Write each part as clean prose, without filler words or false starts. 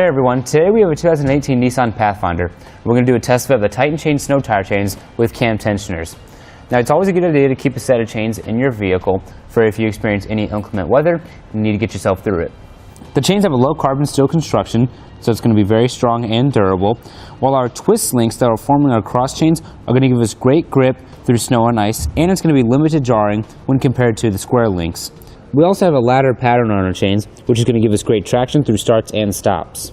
Hey everyone, today we have a 2018 Nissan Pathfinder. We're going to do a test fit of the Titan chain snow tire chains with cam tensioners. Now it's always a good idea to keep a set of chains in your vehicle for if you experience any inclement weather and you need to get yourself through it. The chains have a low carbon steel construction, so it's going to be very strong and durable, while our twist links that are forming our cross chains are going to give us great grip through snow and ice, and it's going to be limited jarring when compared to the square links. We also have a ladder pattern on our chains, which is going to give us great traction through starts and stops.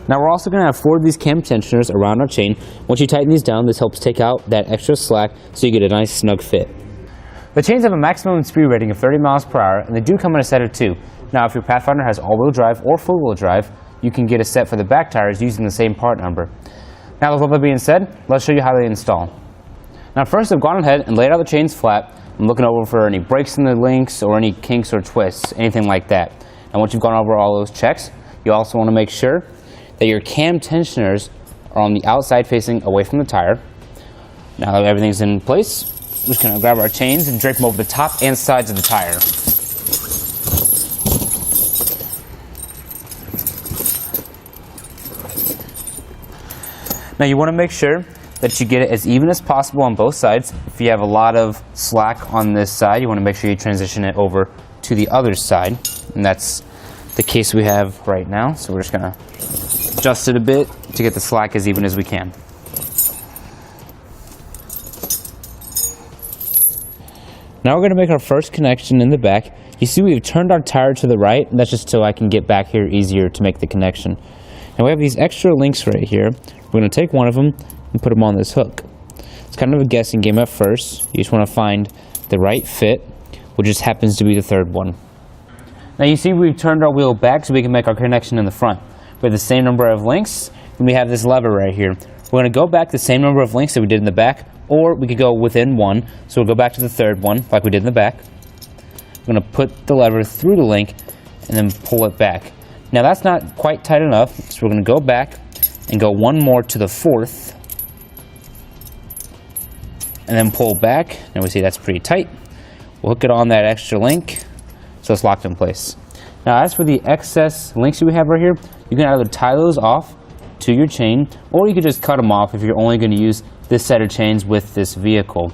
Now we're also going to have 4 of these cam tensioners around our chain. Once you tighten these down, this helps take out that extra slack so you get a nice snug fit. The chains have a maximum speed rating of 30 miles per hour, and they do come in a set of 2. Now if your Pathfinder has all-wheel drive or four-wheel drive, you can get a set for the back tires using the same part number. Now with all that being said, let's show you how they install. Now first I've gone ahead and laid out the chains flat. I'm looking over for any breaks in the links or any kinks or twists, anything like that. And once you've gone over all those checks, you also want to make sure that your cam tensioners are on the outside facing away from the tire. Now that everything's in place, we're just going to grab our chains and drape them over the top and sides of the tire. Now you want to make sure that you get it as even as possible on both sides. If you have a lot of slack on this side, you want to make sure you transition it over to the other side. And that's the case we have right now. So we're just going to adjust it a bit to get the slack as even as we can. Now we're going to make our first connection in the back. You see we've turned our tire to the right, and that's just so I can get back here easier to make the connection. Now we have these extra links right here. We're going to take one of them and put them on this hook. It's kind of a guessing game at first. You just want to find the right fit, which just happens to be the third one. Now you see we've turned our wheel back so we can make our connection in the front. We have the same number of links, and we have this lever right here. We're going to go back the same number of links that we did in the back, or we could go within one. So we'll go back to the third one like we did in the back. We're going to put the lever through the link and then pull it back. Now that's not quite tight enough, so we're going to go back and go one more to the fourth, and then pull back. Now we see that's pretty tight. We'll hook it on that extra link so it's locked in place. Now as for the excess links we have right here, you can either tie those off to your chain, or you could just cut them off if you're only going to use this set of chains with this vehicle.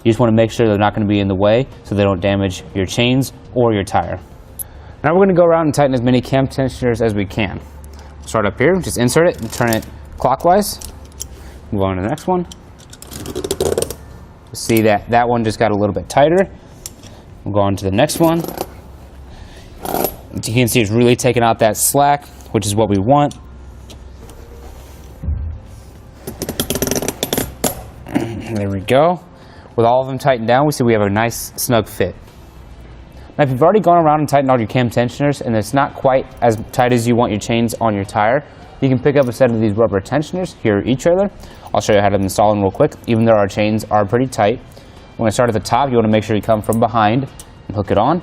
You just want to make sure they're not going to be in the way so they don't damage your chains or your tire. Now we're going to go around and tighten as many cam tensioners as we can. Start up here, just insert it and turn it clockwise. Move on to the next one. See that one just got a little bit tighter. We'll go on to the next one. You can see it's really taking out that slack, which is what we want. There we go. With all of them tightened down, we see we have a nice snug fit. Now if you've already gone around and tightened all your cam tensioners and it's not quite as tight as you want your chains on your tire, you can pick up a set of these rubber tensioners here at etrailer. I'll show you how to install them real quick, even though our chains are pretty tight. When I start at the top, you want to make sure you come from behind and hook it on.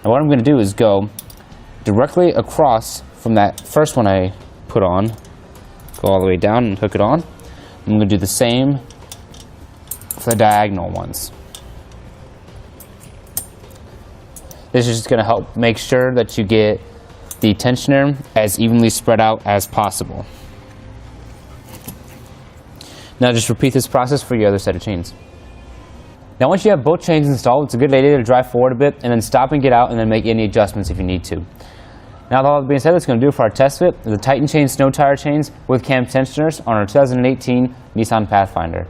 Now what I'm going to do is go directly across from that first one I put on, go all the way down and hook it on. I'm going to do the same for the diagonal ones. This is just going to help make sure that you get the tensioner as evenly spread out as possible. Now just repeat this process for your other set of chains. Now once you have both chains installed, it's a good idea to drive forward a bit and then stop and get out and then make any adjustments if you need to. Now with all that being said, that's going to do it for our test fit of the Titan chain snow tire chains with cam tensioners on our 2018 Nissan Pathfinder.